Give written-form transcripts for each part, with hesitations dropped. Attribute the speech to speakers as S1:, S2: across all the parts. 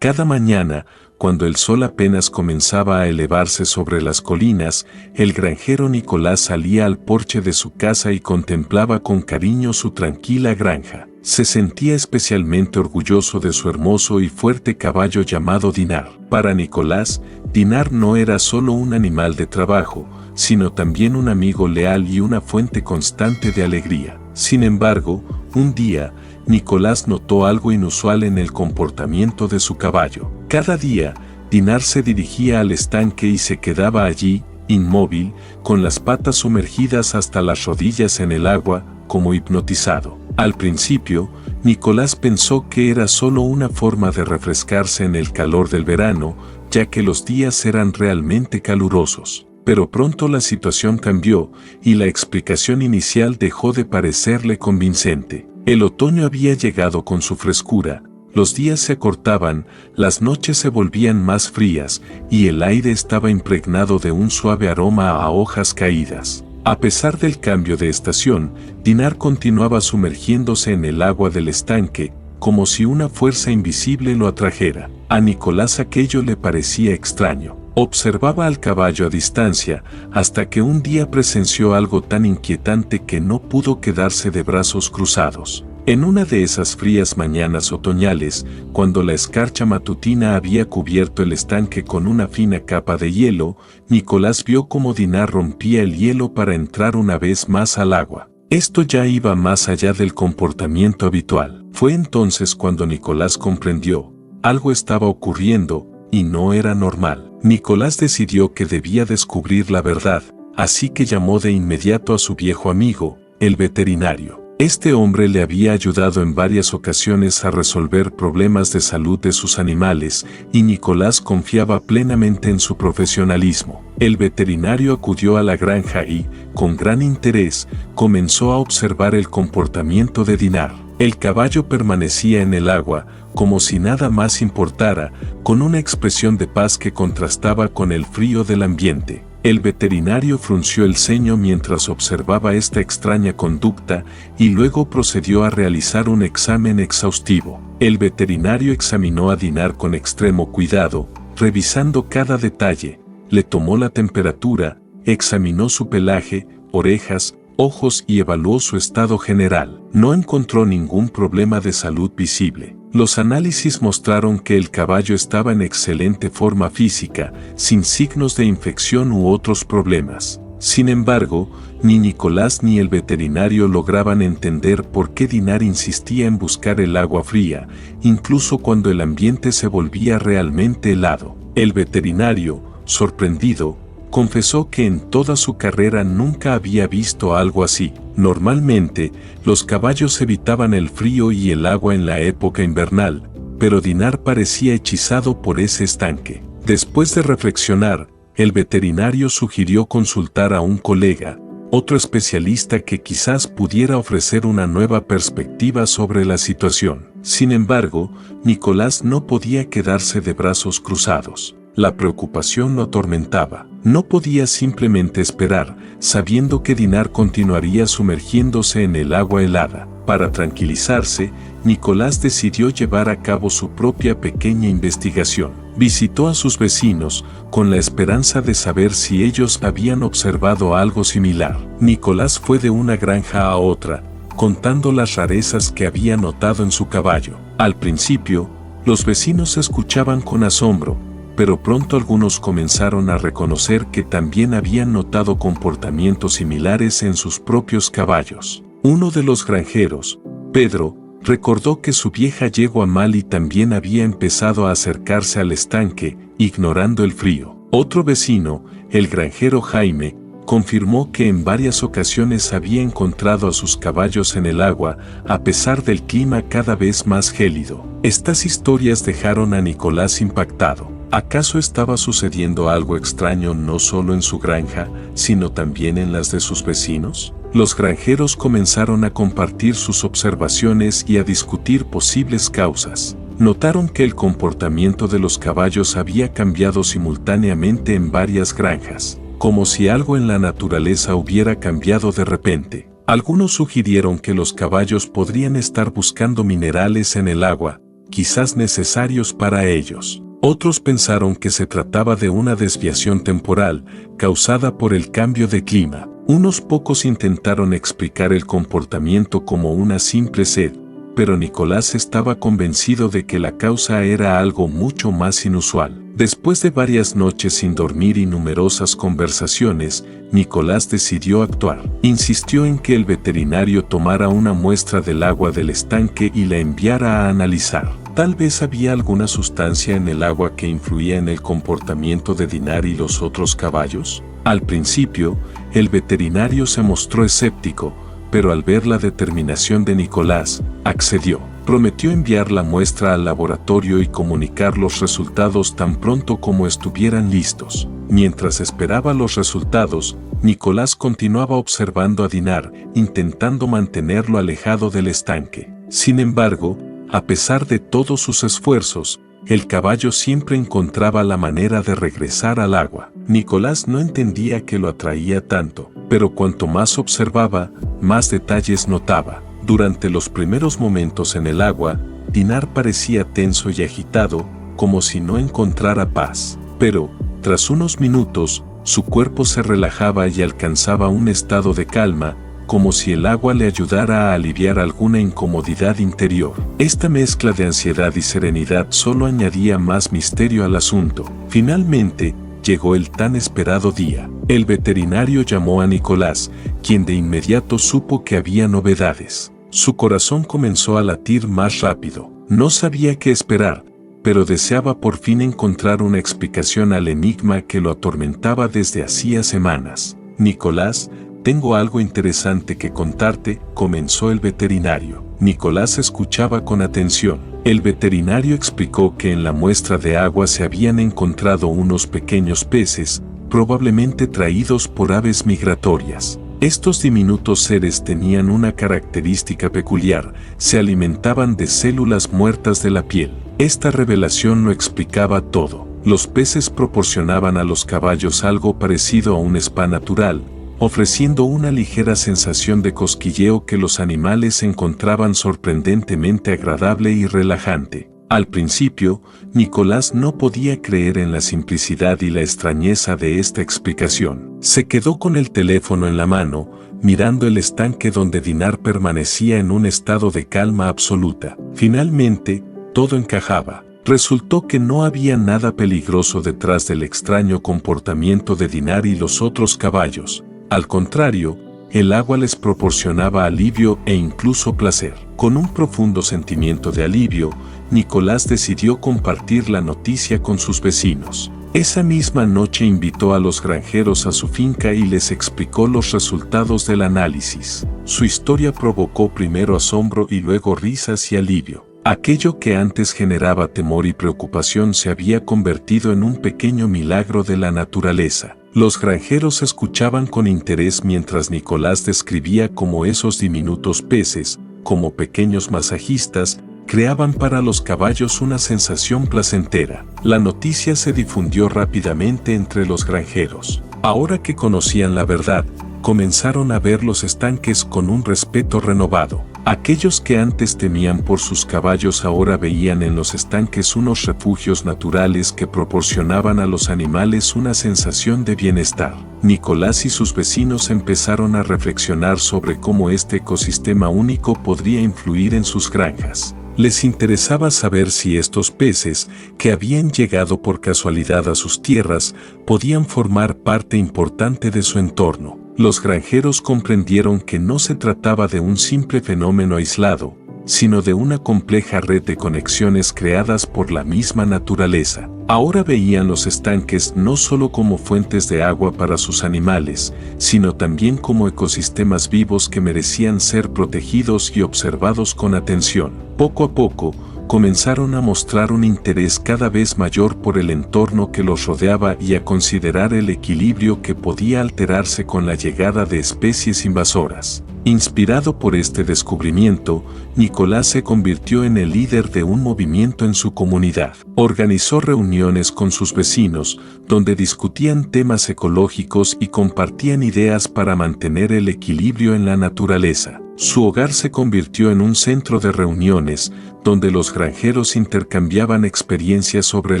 S1: Cada mañana, cuando el sol apenas comenzaba a elevarse sobre las colinas, el granjero Nicolás salía al porche de su casa y contemplaba con cariño su tranquila granja. Se sentía especialmente orgulloso de su hermoso y fuerte caballo llamado Dinar. Para Nicolás, Dinar no era solo un animal de trabajo, sino también un amigo leal y una fuente constante de alegría. Sin embargo, un día, Nicolás notó algo inusual en el comportamiento de su caballo. Cada día, Dinar se dirigía al estanque y se quedaba allí, inmóvil, con las patas sumergidas hasta las rodillas en el agua, como hipnotizado. Al principio, Nicolás pensó que era solo una forma de refrescarse en el calor del verano, ya que los días eran realmente calurosos. Pero pronto la situación cambió y la explicación inicial dejó de parecerle convincente. El otoño había llegado con su frescura, los días se acortaban, las noches se volvían más frías y el aire estaba impregnado de un suave aroma a hojas caídas. A pesar del cambio de estación, Dinar continuaba sumergiéndose en el agua del estanque, como si una fuerza invisible lo atrajera. A Nicolás aquello le parecía extraño. Observaba al caballo a distancia, hasta que un día presenció algo tan inquietante que no pudo quedarse de brazos cruzados. En una de esas frías mañanas otoñales, cuando la escarcha matutina había cubierto el estanque con una fina capa de hielo, Nicolás vio cómo Dinar rompía el hielo para entrar una vez más al agua. Esto ya iba más allá del comportamiento habitual. Fue entonces cuando Nicolás comprendió, algo estaba ocurriendo, y no era normal. Nicolás decidió que debía descubrir la verdad, así que llamó de inmediato a su viejo amigo, el veterinario. Este hombre le había ayudado en varias ocasiones a resolver problemas de salud de sus animales, y Nicolás confiaba plenamente en su profesionalismo. El veterinario acudió a la granja y, con gran interés, comenzó a observar el comportamiento de Dinar. El caballo permanecía en el agua, como si nada más importara, con una expresión de paz que contrastaba con el frío del ambiente. El veterinario frunció el ceño mientras observaba esta extraña conducta y luego procedió a realizar un examen exhaustivo. El veterinario examinó a Dinar con extremo cuidado, revisando cada detalle, le tomó la temperatura, examinó su pelaje, orejas, ojos y evaluó su estado general. No encontró ningún problema de salud visible. Los análisis mostraron que el caballo estaba en excelente forma física, sin signos de infección u otros problemas. Sin embargo, ni Nicolás ni el veterinario lograban entender por qué Dinar insistía en buscar el agua fría, incluso cuando el ambiente se volvía realmente helado. El veterinario, sorprendido, confesó que en toda su carrera nunca había visto algo así. Normalmente, los caballos evitaban el frío y el agua en la época invernal, pero Dinar parecía hechizado por ese estanque. Después de reflexionar, el veterinario sugirió consultar a un colega, otro especialista que quizás pudiera ofrecer una nueva perspectiva sobre la situación. Sin embargo, Nicolás no podía quedarse de brazos cruzados. La preocupación lo atormentaba. No podía simplemente esperar, sabiendo que Dinar continuaría sumergiéndose en el agua helada. Para tranquilizarse, Nicolás decidió llevar a cabo su propia pequeña investigación. Visitó a sus vecinos, con la esperanza de saber si ellos habían observado algo similar. Nicolás fue de una granja a otra, contando las rarezas que había notado en su caballo. Al principio, los vecinos escuchaban con asombro, pero pronto algunos comenzaron a reconocer que también habían notado comportamientos similares en sus propios caballos. Uno de los granjeros, Pedro, recordó que su vieja yegua Mali también había empezado a acercarse al estanque, ignorando el frío. Otro vecino, el granjero Jaime, confirmó que en varias ocasiones había encontrado a sus caballos en el agua, a pesar del clima cada vez más gélido. Estas historias dejaron a Nicolás impactado. ¿Acaso estaba sucediendo algo extraño no solo en su granja, sino también en las de sus vecinos? Los granjeros comenzaron a compartir sus observaciones y a discutir posibles causas. Notaron que el comportamiento de los caballos había cambiado simultáneamente en varias granjas, como si algo en la naturaleza hubiera cambiado de repente. Algunos sugirieron que los caballos podrían estar buscando minerales en el agua, quizás necesarios para ellos. Otros pensaron que se trataba de una desviación temporal, causada por el cambio de clima. Unos pocos intentaron explicar el comportamiento como una simple sed, pero Nicolás estaba convencido de que la causa era algo mucho más inusual. Después de varias noches sin dormir y numerosas conversaciones, Nicolás decidió actuar. Insistió en que el veterinario tomara una muestra del agua del estanque y la enviara a analizar. Tal vez había alguna sustancia en el agua que influía en el comportamiento de Dinar y los otros caballos. Al principio, el veterinario se mostró escéptico, pero al ver la determinación de Nicolás, accedió. Prometió enviar la muestra al laboratorio y comunicar los resultados tan pronto como estuvieran listos. Mientras esperaba los resultados, Nicolás continuaba observando a Dinar, intentando mantenerlo alejado del estanque. Sin embargo, a pesar de todos sus esfuerzos, el caballo siempre encontraba la manera de regresar al agua. Nicolás no entendía qué lo atraía tanto, pero cuanto más observaba, más detalles notaba. Durante los primeros momentos en el agua, Dinar parecía tenso y agitado, como si no encontrara paz. Pero, tras unos minutos, su cuerpo se relajaba y alcanzaba un estado de calma, como si el agua le ayudara a aliviar alguna incomodidad interior. Esta mezcla de ansiedad y serenidad solo añadía más misterio al asunto. Finalmente, llegó el tan esperado día. El veterinario llamó a Nicolás, quien de inmediato supo que había novedades. Su corazón comenzó a latir más rápido. No sabía qué esperar, pero deseaba por fin encontrar una explicación al enigma que lo atormentaba desde hacía semanas. Nicolás, tengo algo interesante que contarte, comenzó el veterinario. Nicolás escuchaba con atención. El veterinario explicó que en la muestra de agua se habían encontrado unos pequeños peces, probablemente traídos por aves migratorias. Estos diminutos seres tenían una característica peculiar, se alimentaban de células muertas de la piel. Esta revelación lo explicaba todo. Los peces proporcionaban a los caballos algo parecido a un spa natural, ofreciendo una ligera sensación de cosquilleo que los animales encontraban sorprendentemente agradable y relajante. Al principio, Nicolás no podía creer en la simplicidad y la extrañeza de esta explicación. Se quedó con el teléfono en la mano, mirando el estanque donde Dinar permanecía en un estado de calma absoluta. Finalmente, todo encajaba. Resultó que no había nada peligroso detrás del extraño comportamiento de Dinar y los otros caballos. Al contrario, el agua les proporcionaba alivio e incluso placer. Con un profundo sentimiento de alivio, Nicolás decidió compartir la noticia con sus vecinos. Esa misma noche invitó a los granjeros a su finca y les explicó los resultados del análisis. Su historia provocó primero asombro y luego risas y alivio. Aquello que antes generaba temor y preocupación se había convertido en un pequeño milagro de la naturaleza. Los granjeros escuchaban con interés mientras Nicolás describía cómo esos diminutos peces, como pequeños masajistas, creaban para los caballos una sensación placentera. La noticia se difundió rápidamente entre los granjeros. Ahora que conocían la verdad, comenzaron a ver los estanques con un respeto renovado. Aquellos que antes temían por sus caballos ahora veían en los estanques unos refugios naturales que proporcionaban a los animales una sensación de bienestar. Nicolás y sus vecinos empezaron a reflexionar sobre cómo este ecosistema único podría influir en sus granjas. Les interesaba saber si estos peces, que habían llegado por casualidad a sus tierras, podían formar parte importante de su entorno. Los granjeros comprendieron que no se trataba de un simple fenómeno aislado, sino de una compleja red de conexiones creadas por la misma naturaleza. Ahora veían los estanques no solo como fuentes de agua para sus animales, sino también como ecosistemas vivos que merecían ser protegidos y observados con atención. Poco a poco, comenzaron a mostrar un interés cada vez mayor por el entorno que los rodeaba y a considerar el equilibrio que podía alterarse con la llegada de especies invasoras. Inspirado por este descubrimiento, Nicolás se convirtió en el líder de un movimiento en su comunidad. Organizó reuniones con sus vecinos, donde discutían temas ecológicos y compartían ideas para mantener el equilibrio en la naturaleza. Su hogar se convirtió en un centro de reuniones, donde los granjeros intercambiaban experiencias sobre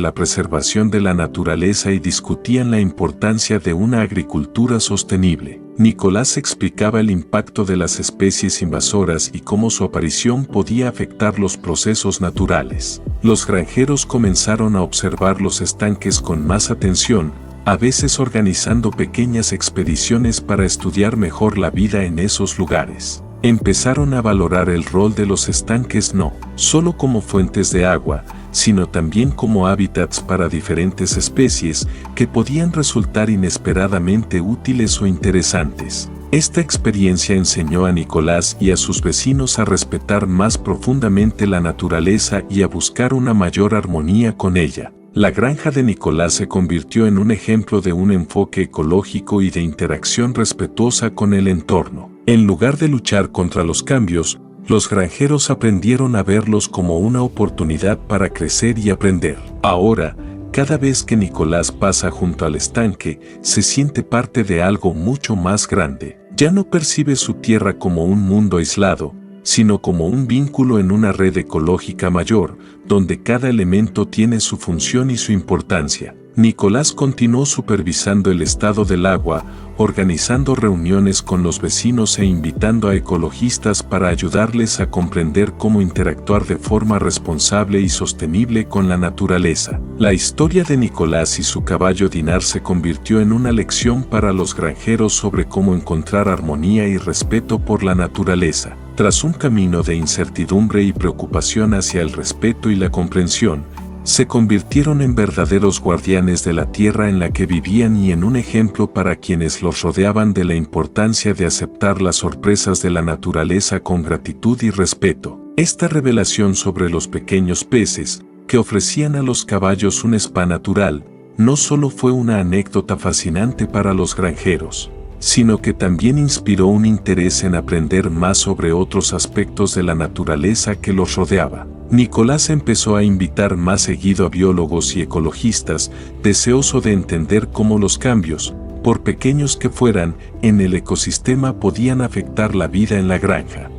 S1: la preservación de la naturaleza y discutían la importancia de una agricultura sostenible. Nicolás explicaba el impacto de las especies invasoras y cómo su aparición podía afectar los procesos naturales. Los granjeros comenzaron a observar los estanques con más atención, a veces organizando pequeñas expediciones para estudiar mejor la vida en esos lugares. Empezaron a valorar el rol de los estanques no solo como fuentes de agua, sino también como hábitats para diferentes especies que podían resultar inesperadamente útiles o interesantes. Esta experiencia enseñó a Nicolás y a sus vecinos a respetar más profundamente la naturaleza y a buscar una mayor armonía con ella. La granja de Nicolás se convirtió en un ejemplo de un enfoque ecológico y de interacción respetuosa con el entorno. En lugar de luchar contra los cambios, los granjeros aprendieron a verlos como una oportunidad para crecer y aprender. Ahora, cada vez que Nicolás pasa junto al estanque, se siente parte de algo mucho más grande. Ya no percibe su tierra como un mundo aislado, sino como un vínculo en una red ecológica mayor, donde cada elemento tiene su función y su importancia. Nicolás continuó supervisando el estado del agua, organizando reuniones con los vecinos e invitando a ecologistas para ayudarles a comprender cómo interactuar de forma responsable y sostenible con la naturaleza. La historia de Nicolás y su caballo Dinar se convirtió en una lección para los granjeros sobre cómo encontrar armonía y respeto por la naturaleza. Tras un camino de incertidumbre y preocupación hacia el respeto y la comprensión, se convirtieron en verdaderos guardianes de la tierra en la que vivían y en un ejemplo para quienes los rodeaban de la importancia de aceptar las sorpresas de la naturaleza con gratitud y respeto. Esta revelación sobre los pequeños peces, que ofrecían a los caballos un spa natural, no solo fue una anécdota fascinante para los granjeros, sino que también inspiró un interés en aprender más sobre otros aspectos de la naturaleza que los rodeaba. Nicolás empezó a invitar más seguido a biólogos y ecologistas, deseoso de entender cómo los cambios, por pequeños que fueran, en el ecosistema podían afectar la vida en la granja.